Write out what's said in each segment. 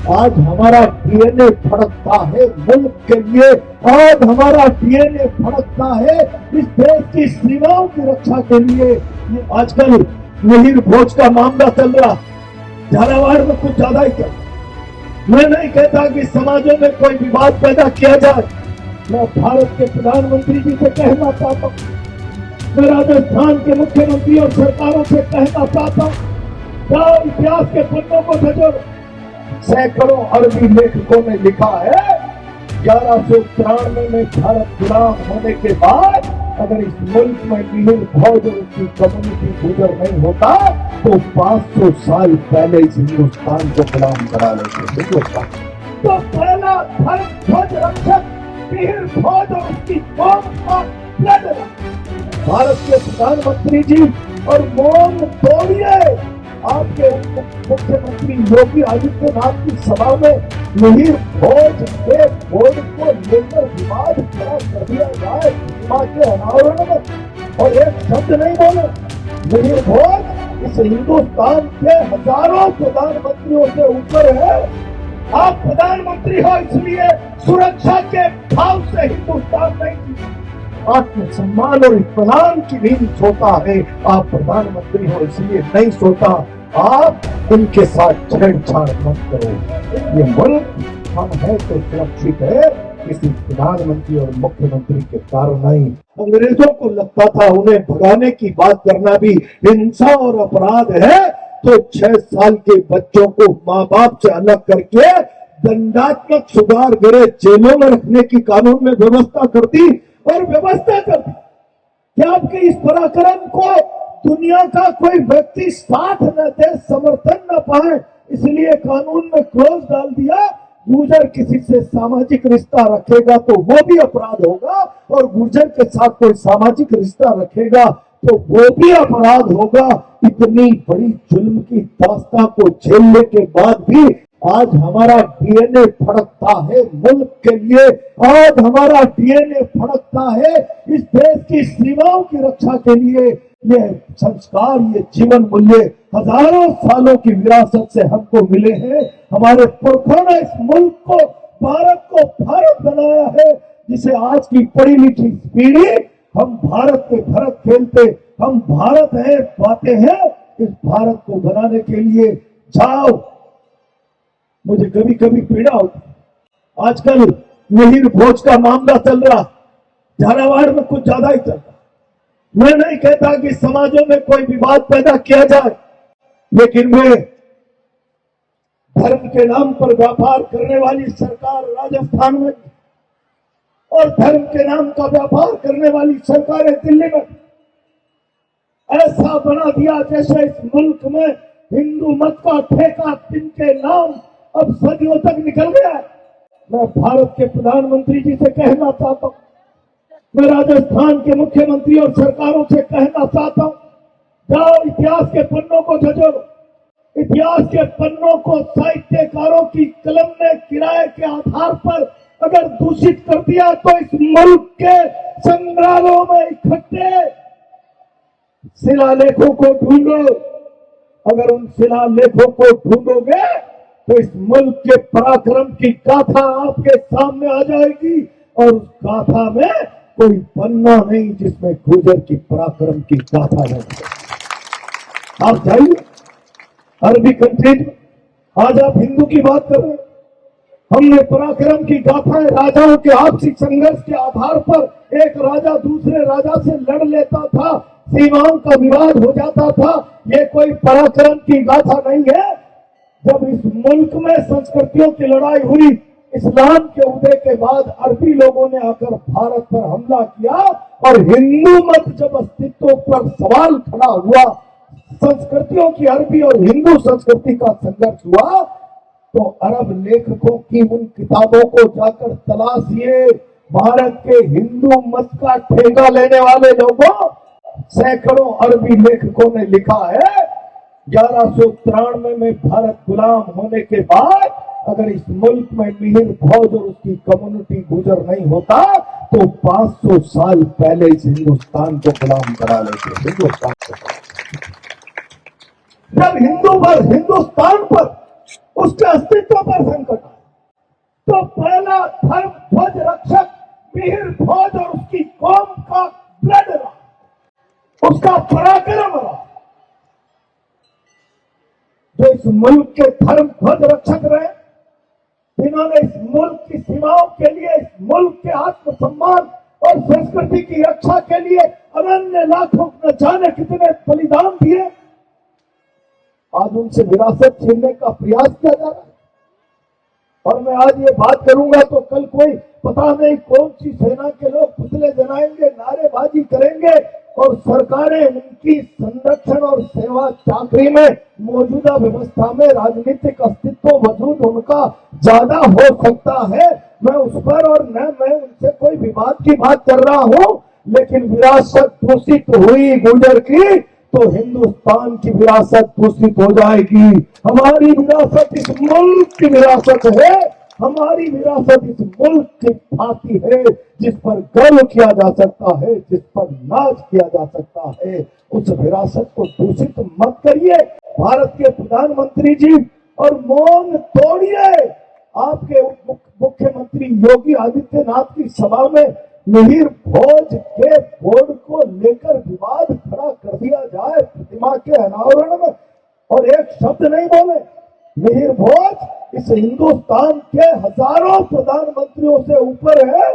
आज हमारा डीएनए फड़कता है मुल्क के लिए। आज हमारा डीएनए फड़कता है इस देश की सीमाओं की रक्षा के लिए। ये आजकल मिहिर भोज का मामला चल रहा, झालावाड़ में कुछ ज्यादा ही चल। मैं नहीं कहता कि समाजों में कोई विवाद पैदा किया जाए। मैं भारत के प्रधानमंत्री जी से कहना चाहता हूँ, मैं राजस्थान के मुख्यमंत्री और सरकारों से कहना चाहता हूँ, जाओ इतिहास के पन्नों को सजो। सैकड़ों अरबी लेखकों ने लिखा है 1193 में भारत गुलाम होने के बाद अगर इस मुल्क में मिहिर भोज और उसकी कम्युनिटी गुजर नहीं होता तो 500 साल पहले इस हिंदुस्तान को गुलाम करा लेते। तो पहला धर्म ध्वज रक्षक मिहिर भोज और उसकी कौम का लड़ना। भारत के प्रधानमंत्री जी और मौन तोड़िए। आपके मुख्यमंत्री योगी आदित्यनाथ की सभा में मिहिर भोज के बोर्ड को लेकर विवाद खड़ा कर दिया जाए सीमा के अनावरण में, और एक शब्द नहीं बोले। मिहिर भोज इस हिंदुस्तान के हजारों प्रधानमंत्रियों से ऊपर है। आप प्रधानमंत्री हो इसलिए सुरक्षा के भाव से हिंदुस्तान नहीं, आत्मसम्मान और इत्मीनान की नींद सोता है। आप प्रधानमंत्री हो इसलिए नहीं सोता। आप उनके साथ छेड़छाड़ मत करो। ये मुल्क हम है तो सुरक्षित है, किसी प्रधानमंत्री और मुख्यमंत्री के कारण नहीं। अंग्रेजों को लगता था उन्हें भगाने की बात करना भी हिंसा और अपराध है, तो 6 साल के बच्चों को माँ बाप से अलग करके दंडात्मक सुधार गृह जेलों में रखने की कानून में व्यवस्था करती और व्यवस्था करती। क्या आपके इस पराक्रम को दुनिया का कोई व्यक्ति साथ न दे, समर्थन न पाए, इसलिए कानून में क्लोज डाल दिया। गुर्जर किसी से सामाजिक रिश्ता रखेगा तो वो भी अपराध होगा, और गुर्जर के साथ कोई सामाजिक रिश्ता रखेगा तो वो भी अपराध होगा। इतनी बड़ी जुल्म की दास्तां को झेलने के बाद भी आज हमारा डीएनए फड़कता है मुल्क के लिए। आज हमारा डीएनए फड़कता है इस देश की सीमाओं की रक्षा के लिए। ये संस्कार, ये जीवन मूल्य हजारों सालों की विरासत से हमको मिले हैं। हमारे पुरखों ने इस मुल्क को, भारत को भारत बनाया है, जिसे आज की पढ़ी लिखी पीढ़ी हम भारत के भरत खेलते, हम भारत है पाते हैं। इस भारत को बनाने के लिए जाओ। मुझे कभी कभी पीड़ा होती, आजकल मिहिर भोज का मामला चल रहा, झालावाड़ में कुछ ज्यादा ही चल रहा। मैं नहीं कहता कि समाजों में कोई विवाद पैदा किया जाए, लेकिन वे धर्म के नाम पर व्यापार करने वाली सरकार राजस्थान में और धर्म के नाम का व्यापार करने वाली सरकारें दिल्ली में ऐसा बना दिया जैसे इस मुल्क में हिंदू मत का ठेका जिनके नाम अब सदियों तक निकल गया है। मैं भारत के प्रधानमंत्री जी से कहना चाहता हूं, मैं राजस्थान के मुख्यमंत्री और सरकारों से कहना चाहता हूं, जाओ इतिहास के पन्नों को सजो। इतिहास के पन्नों को साहित्यकारों की कलम ने किराए के आधार पर अगर दूषित कर दिया तो इस मुल्क के संग्रहालयों में इकट्ठे शिलालेखों को ढूंढो। अगर उन शिलालेखों को ढूंढोगे तो इस मुल्क के पराक्रम की गाथा आपके सामने आ जाएगी, और उस गाथा में कोई पन्ना नहीं जिसमें गुर्जर की पराक्रम की गाथा नहीं। आप जाइए अरबी कंट्रीज में, आज आप हिंदू की बात कर रहे हैं। हमने पराक्रम की गाथाएं, राजाओं के आपसी संघर्ष के आधार पर एक राजा दूसरे राजा से लड़ लेता था, सीमाओं का विवाद हो जाता था। ये कोई पराक्रम की गाथा नहीं है। जब इस मुल्क में संस्कृतियों की लड़ाई हुई, इस्लाम के उदय के बाद अरबी लोगों ने आकर भारत पर हमला किया, और हिंदू मत जब अस्तित्व पर सवाल खड़ा हुआ, संस्कृतियों की अरबी और हिंदू संस्कृति का संघर्ष हुआ, तो अरब लेखकों की उन किताबों को जाकर तलाशिए। भारत के हिंदू मत का ठेका लेने वाले लोगों, सैकड़ों अरबी लेखकों ने लिखा है 1193 में भारत गुलाम होने के बाद अगर इस मुल्क में मिहिर भोज और उसकी कम्युनिटी गुजर नहीं होता तो 500 साल पहले इस हिंदुस्तान को गुलाम करा लेते। हिंदुस्तान को जब हिंदुस्तान पर उसके अस्तित्व पर संकट आए, तो पहला धर्म ध्वज रक्षक मिहिर भोज और उसकी कौम का ब्लड रहा, उसका पराक्रम रहा, जो इस मुल्क के धर्म ध्वज रक्षक रहे, जिन्होंने इस मुल्क की सीमाओं के लिए, इस मुल्क के आत्मसम्मान और संस्कृति की रक्षा के लिए अनन्य लाखों न जाने कितने बलिदान दिए, आज उनसे विरासत छीनने का प्रयास किया जा रहा है। और मैं आज ये बात करूंगा तो कल कोई पता नहीं कौन सी सेना के लोग पुतले जलाएंगे, नारेबाजी करेंगे और सरकारें उनकी संरक्षण और सेवा चाकरी में मौजूदा व्यवस्था में राजनीतिक अस्तित्व वजूद उनका ज्यादा हो सकता है। मैं उस पर और न मैं उनसे कोई विवाद की बात कर रहा हूं, लेकिन विरासत दूषित हुई गुजर की तो हिंदुस्तान की विरासत दूषित हो जाएगी। हमारी विरासत इस मुल्क की विरासत है, हमारी विरासत इस मुल्क की छाती है, जिस पर गर्व किया जा सकता है, जिस पर नाज किया जा सकता है। उस विरासत को दूषित मत करिए भारत के प्रधानमंत्री जी, और मौन तोड़िए। आपके मुख्यमंत्री योगी आदित्यनाथ की सभा में मिहिर भोज के बोर्ड को लेकर विवाद खड़ा कर दिया जाए प्रतिमा के अनावरण में, और एक शब्द नहीं बोले। मिहिर भोज इस हिंदुस्तान के हजारों प्रधानमंत्रियों से ऊपर है,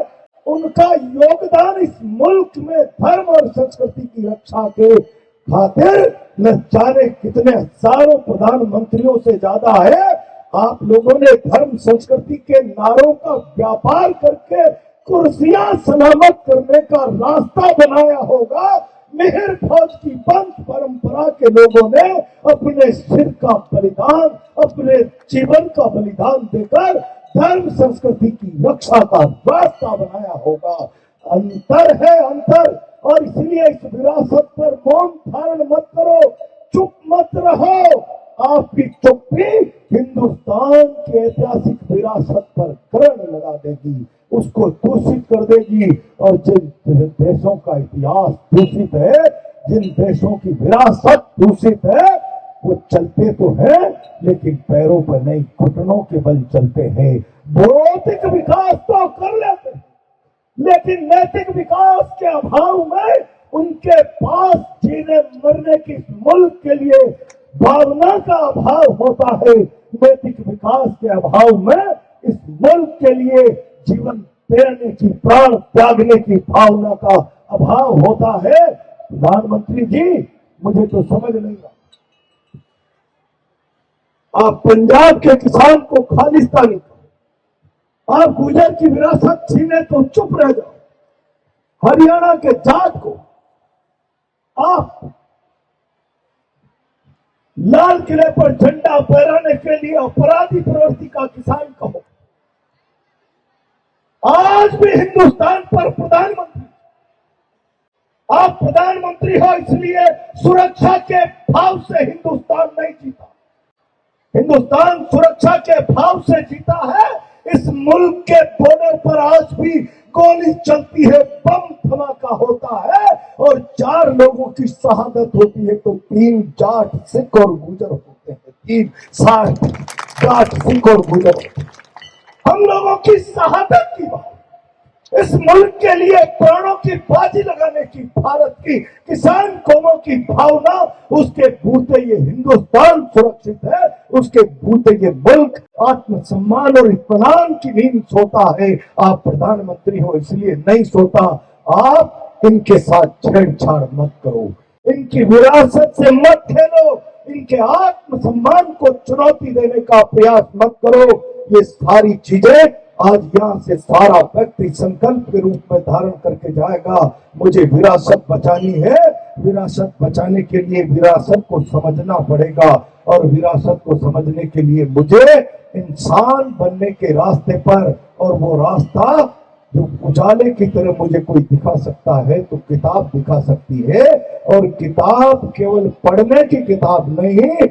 उनका योगदान इस मुल्क में धर्म और संस्कृति की रक्षा के खातिर न जाने कितने हजारों प्रधानमंत्रियों से ज्यादा है। आप लोगों ने धर्म संस्कृति के नारों का व्यापार करके कुर्सियां सलामत करने का रास्ता बनाया होगा। मिहिर भोज की वंश परंपरा के लोगों ने अपने सिर का बलिदान, अपने जीवन का बलिदान देकर धर्म संस्कृति की रक्षा का रास्ता बनाया होगा। अंतर है अंतर, और इसलिए इस विरासत पर मौन धारण मत करो, चुप मत रहो। आपकी चुप्पी हिंदुस्तान की ऐतिहासिक विरासत पर ग्रहण लगा देगी, उसको दूषित कर देगी। और जिन देशों का इतिहास दूषित है, जिन देशों की विरासत दूषित है, वो चलते तो हैं लेकिन पैरों पर नहीं, घुटनों के बल चलते हैं। भौतिक विकास तो कर लेते हैं, लेकिन नैतिक विकास के अभाव में उनके पास जीने मरने की मुल्क के लिए भावना का अभाव होता है। नैतिक विकास के अभाव में इस मुल्क के लिए जीवन देने की, प्राण त्यागने की भावना का अभाव होता है। प्रधानमंत्री जी, मुझे तो समझ नहीं आता, आप पंजाब के किसान को खालिस्तानी कहो, आप गुजर की विरासत छीने तो चुप रह जाओ, हरियाणा के जाट को आप लाल किले पर झंडा फहराने के लिए अपराधी प्रवृत्ति का किसान कहो। आज भी हिंदुस्तान पर प्रधानमंत्री, आप प्रधानमंत्री हो इसलिए सुरक्षा के भाव से हिंदुस्तान नहीं जीता, हिंदुस्तान सुरक्षा के भाव से जीता है। इस मुल्क के बॉर्डर पर आज भी गोली चलती है, बम धमाका होता है और 4 लोगों की शहादत होती है तो 3 जाट सिख और गुजर होते हैं, 3 जाट सिख और गुजर होते हैं। हम लोगों की शहादत की बात, इस मुल्क के लिए प्राणों की बाजी लगाने की भारत की किसान कौमों की भावना, उसके बूते ये हिंदुस्तान सुरक्षित है, उसके बूते ये मुल्क आत्मसम्मान और इत्मीनान की नींद सोता है। आप प्रधानमंत्री हो इसलिए नहीं सोता। आप इनके साथ छेड़छाड़ मत करो, इनकी विरासत से मत खेलो, इनके आत्मसम्मान को चुनौती देने का प्रयास मत करो। ये सारी चीजें आज यहाँ से सारा व्यक्ति संकल्प के रूप में धारण करके जाएगा, मुझे विरासत बचानी है। विरासत बचाने के लिए विरासत को समझना पड़ेगा, और विरासत को समझने के लिए मुझे इंसान बनने के रास्ते पर, और वो रास्ता जो उजाले की तरह मुझे कोई दिखा सकता है तो किताब दिखा सकती है। और किताब केवल पढ़ने की किताब नहीं,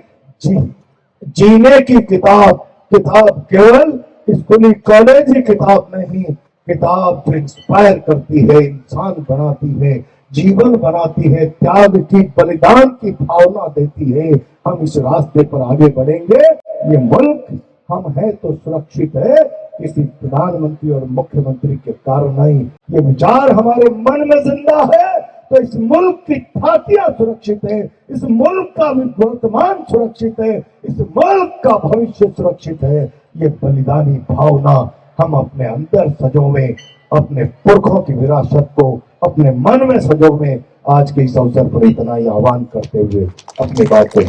जीने की किताब। किताब केवल स्कूली कॉलेज किताब नहीं, किताब जो इंस्पायर करती है, इंसान बनाती है, जीवन बनाती है, त्याग की, बलिदान की भावना देती है। हम इस रास्ते पर आगे बढ़ेंगे। ये मुल्क हम हैं तो सुरक्षित है किसी प्रधानमंत्री और मुख्यमंत्री के कारण नहीं। ये विचार हमारे मन में जिंदा है तो इस मुल्क की थातियां सुरक्षित है, इस मुल्क का वर्तमान सुरक्षित है, इस मुल्क का भविष्य सुरक्षित है। ये बलिदानी भावना हम अपने अंदर सजोवे, अपने पुरखों की विरासत को अपने मन में सजोवे। आज के इस अवसर पर इतना ही आह्वान करते हुए अपनी बात को